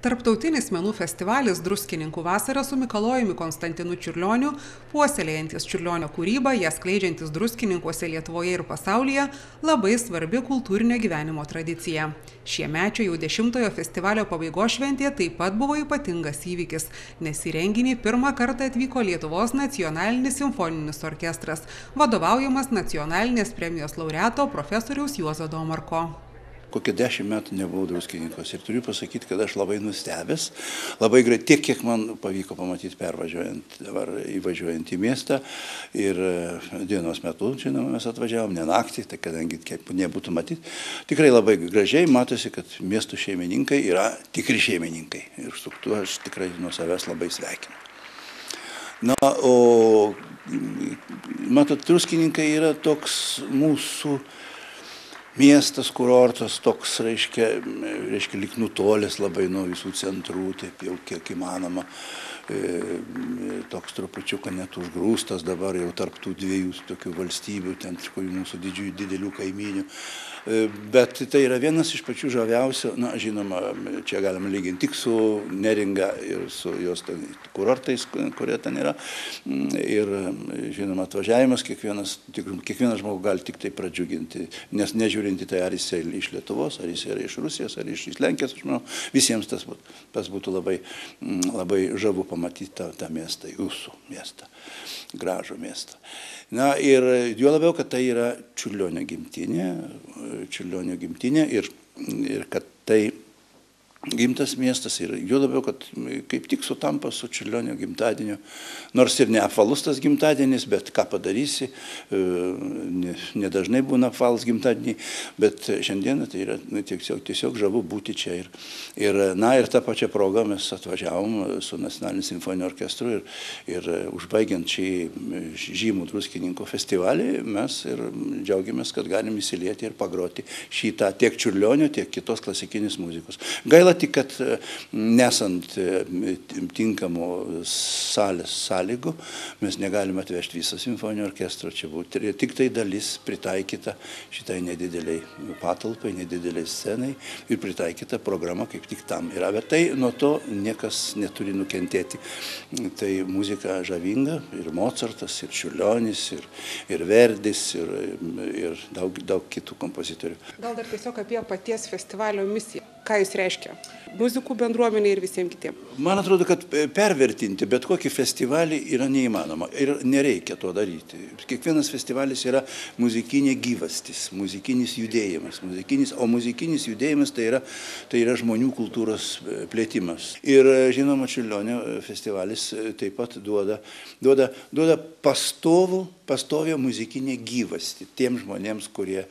Tarptautinis menų festivalis Druskininkų vasara su Mikalojumi Konstantinu Čiurlioniu, puoselėjantis Čiurlionio kūrybą, ją skleidžiantis Druskininkuose Lietuvoje ir pasaulyje, labai svarbi kultūrinio gyvenimo tradicija. Šiemečio jau 10-ojo festivalio pabaigos šventė taip pat buvo ypatingas įvykis, nes į renginį pirmą kartą atvyko Lietuvos nacionalinis simfoninis orkestras, vadovaujamas nacionalinės premijos laureato profesoriaus Juozo Domarko. Kokie 10 metų nebuvau Druskininkuose ir turiu pasakyti, kad aš labai nustebęs, labai greit, tiek kiek man pavyko pamatyti įvažiuojant į miestą ir dienos metu, žinoma, mes atvažiavom, ne naktį, tai kadangi kiek nebūtų matyti, tikrai labai gražiai matosi, kad miestų šeimininkai yra tikri šeimininkai ir su tuo aš tikrai nuo savęs labai sveikinu. Na, o matot, Druskininkai yra toks mūsų miestas, kurortas, toks, reiškia lyg nutolęs labai nuo visų centrų, taip jau kiek įmanoma, toks trupučiuką net užgrūstas dabar jau tarp tų dviejų tokių valstybių, ten mūsų didelių kaimynių. Bet tai yra vienas iš pačių žaviausių, na, žinoma, čia galima lyginti tik su Neringa ir su jos kurortais, kurie ten yra. Ir, žinoma, atvažiavimas kiekvienas žmogus gali tik tai pradžiuginti, nes nežiūrinti tai, ar jis iš Lietuvos, ar jis yra iš Rusijos, ar iš Lenkijos, aš manau, visiems tas būtų labai žavu pamatyti tą miestą, jūsų miestą, gražų miestą. Na ir juo labiau, kad tai yra Čiurlionio gimtinė ir kad tai gimtas miestas ir juo labiau, kad kaip tik sutampa su Čiurlionio gimtadieniu, nors ir neapvalus tas gimtadienis, bet ką padarysi, nedažnai būna apvalus gimtadieniai, bet šiandieną tai yra tiesiog žavu būti čia ir tą pačią progą mes atvažiavom su Nacionaliniu simfoniniu orkestru ir užbaigiant šį žymų Druskininkų festivalį, mes ir džiaugiamės, kad galim įsilieti ir pagroti šitą tiek Čiurlionio, tiek kitos klasikinės muzikos. Gaila tik, kad nesant tinkamų salės sąlygų, mes negalime atvežti visą simfoninio orkestro, čia būtų tik tai dalis pritaikyta šitai nedideliai patalpai, nedideliai scenai ir pritaikyta programa kaip tik tam yra. Bet tai nuo to niekas neturi nukentėti. Tai muzika žavinga, ir Mocartas, ir Čiurlionis, ir Verdis, ir daug kitų kompozitorių. Gal dar tiesiog apie paties festivalio misiją. Ką jis reiškia muzikų bendruomenė ir visiems kitiems? Man atrodo, kad pervertinti bet kokį festivalį yra neįmanoma ir nereikia to daryti. Kiekvienas festivalis yra muzikinė gyvastis, muzikinis judėjimas, o muzikinis judėjimas tai yra žmonių kultūros plėtimas. Ir žinoma, Čiurlionio festivalis taip pat duoda pastovią muzikinę gyvastį tiem žmonėms, kurie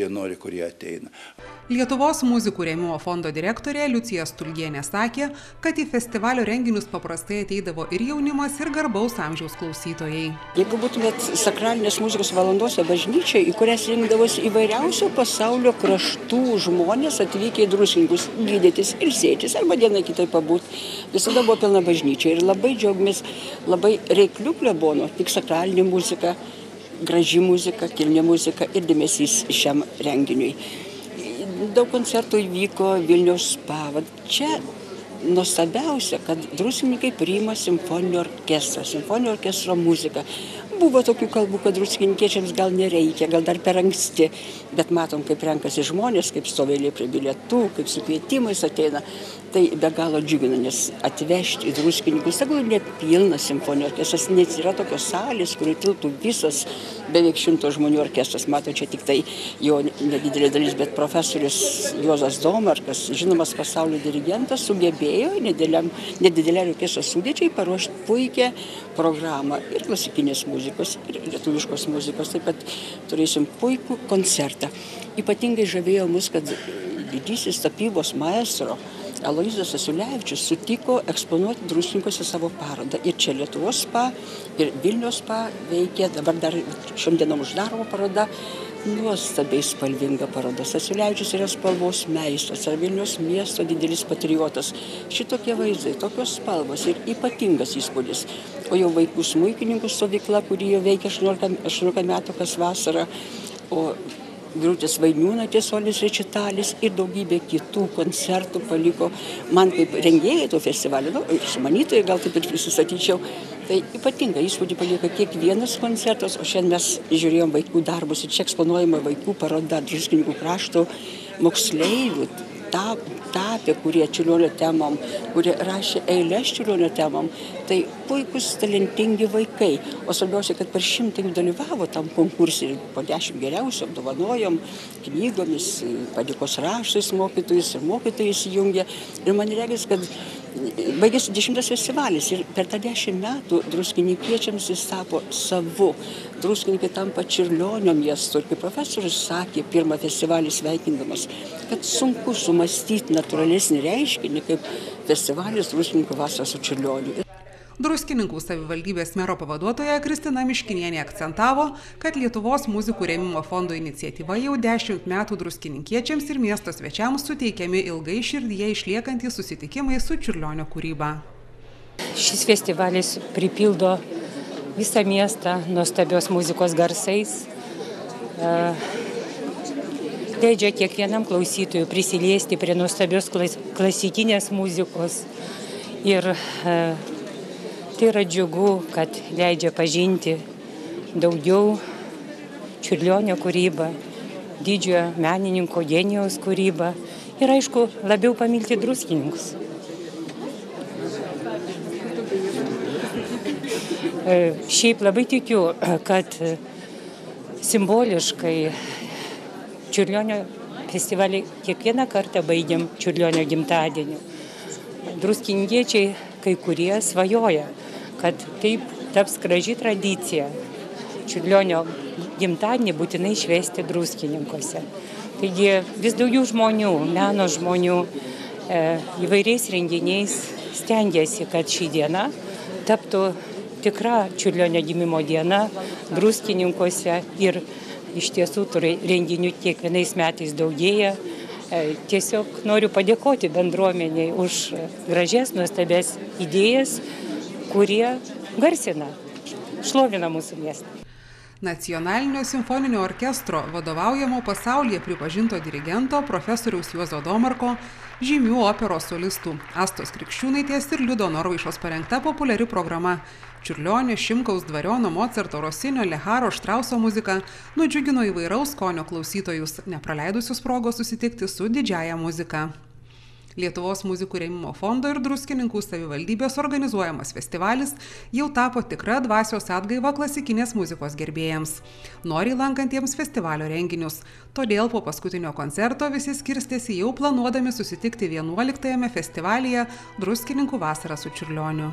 nori, kurie ateina. Lietuvos muzikų rėmimo fondo direktorė Liucija Stulgienė sakė, kad į festivalio renginius paprastai ateidavo ir jaunimas, ir garbaus amžiaus klausytojai. Jeigu būtumėt sakralinės muzikos valandose bažnyčiai, į kurias rinkdavosi įvairiausių pasaulio kraštų žmonės atvykę į Druskininkus gydytis, ilsėtis arba dieną kitoj pabūti, visada buvo pilna bažnyčia ir labai džiaugiamės, labai reiklių klebono, tik sakralinė muzika, graži muzika, kilni muzika ir dėmesys šiam renginiui. Daug koncertų įvyko Vilniaus spa. Čia nuostabiausia, kad druskininkai priima simfoninio orkestro muziką. Buvo tokių kalbų, kad druskininkiečiams gal nereikia, gal dar per anksti, bet matom, kaip renkasi žmonės, kaip stovėlė prie bilietų, kaip su kvietimais ateina. Tai be galo džiugina, nes atvežti į Druskininkus, tegul net pilnas simfoninio orkestras, nes yra tokios salės, kur tilptų visas beveik 100 žmonių orkestras. Mato, čia tik tai jo nedidelė dalis, bet profesorius Juozas Domarkas, žinomas pasaulio dirigentas, sugebėjo nedideliam orkestro sudėčiai paruošti puikią programą ir klasikinės muzikos, ir lietuviškos muzikos. Taip pat turėsim puikų koncertą. Ypatingai žavėjo mus, kad didysis tapybos maestro Aloyzas Stasiulevičius sutiko eksponuoti Druskininkuose savo parodą. Ir čia Lietuvos spa, ir Vilniaus spa veikia, dabar dar šiandieną uždaroma paroda, nuostabiai spalvinga paroda. Stasiulevičius yra spalvos meistras, ar Vilniaus miesto didelis patriotas. Šitokie vaizdai, tokios spalvos ir ypatingas įspūdis. O jau vaikų smuikininkų stovykla, kuri jau veikia 18 metų kas vasarą, o Birutės Vainiūnaitės solinis rečitalis ir daugybė kitų koncertų paliko. Man kaip rengėjai to festivalio, ir sumanytojai gal taip ir prisistatyčiau, tai ypatingai įspūdį palieka kiekvienas koncertas, o šiandien mes žiūrėjom vaikų darbus ir čia eksponuojama vaikų paroda Druskininkų krašto moksleivių tapė, kurie Čiurlionio temom, kurie rašė eiles Čiurlionio temom. Tai puikus, talentingi vaikai. O svarbiausia, kad per 100 jų dalyvavo tam konkursui, po 10 geriausių apdovanojom knygomis, padėkos raštais mokytojais ir mokytojai įsijungė. Ir man regis, kad baigėsi 10 festivalis ir per tą 10 metų druskininkiečiams jis tapo savu. Druskininkai tampa Čiurlionio miestu. Ir kaip profesorius sakė, pirmą festivalį sveikindamas, kad sunku sumastyti natūralesnį reiškinį, kaip festivalis Druskininkų vasara su Čiurlioniu. Druskininkų savivaldybės mero pavaduotoja Kristina Miškinienė akcentavo, kad Lietuvos muzikų rėmimo fondo iniciatyva jau 10 metų druskininkiečiams ir miesto svečiams suteikiami ilgai širdyje išliekantys susitikimai su Čiurlionio kūryba. Šis festivalis pripildo visą miestą nuostabios muzikos garsais, leidžia kiekvienam klausytojui prisiliesti prie nuostabios klasikinės muzikos ir tai yra džiugu, kad leidžia pažinti daugiau Čiurlionio kūrybą, didžiojo menininko genijaus kūrybą ir, aišku, labiau pamilti druskininkus. Šiaip labai tikiu, kad simboliškai Čiurlionio festivalį kiekvieną kartą baigiam Čiurlionio gimtadieniu. Druskininkiečiai kai kurie svajoja, kad taip taps graži tradicija Čiurlionio gimtadienį būtinai švęsti druskininkuose. Taigi vis daugiau žmonių, meno žmonių įvairiais renginiais stengiasi, kad ši diena taptų tikra Čiurlionio gimimo diena druskininkuose ir iš tiesų renginių kiekvienais metais daugėja. Tiesiog noriu padėkoti bendruomeniai už gražias, nuostabės idėjas, kurie garsina, šlovina mūsų miestą. Nacionalinio simfoninio orkestro vadovaujamo pasaulyje pripažinto dirigento profesoriaus Juozo Domarko, žymių operos solistų Astos Krikščiūnaitės ir Liudo Norvaišos parengta populiari programa Čiurlionio, Šimkaus, Dvariono, Mocarto, Rosinio, Leharo, Štrauso muzika nudžiugino įvairaus skonio klausytojus, nepraleidusius progos susitikti su didžiąja muzika. Lietuvos muzikų rėmimo fondo ir Druskininkų savivaldybės organizuojamas festivalis jau tapo tikra dvasios atgaiva klasikinės muzikos gerbėjams, noriai lankantiems festivalio renginius. Todėl po paskutinio koncerto visi skirstėsi jau planuodami susitikti 11-ame festivalyje Druskininkų vasara su Čiurlioniu.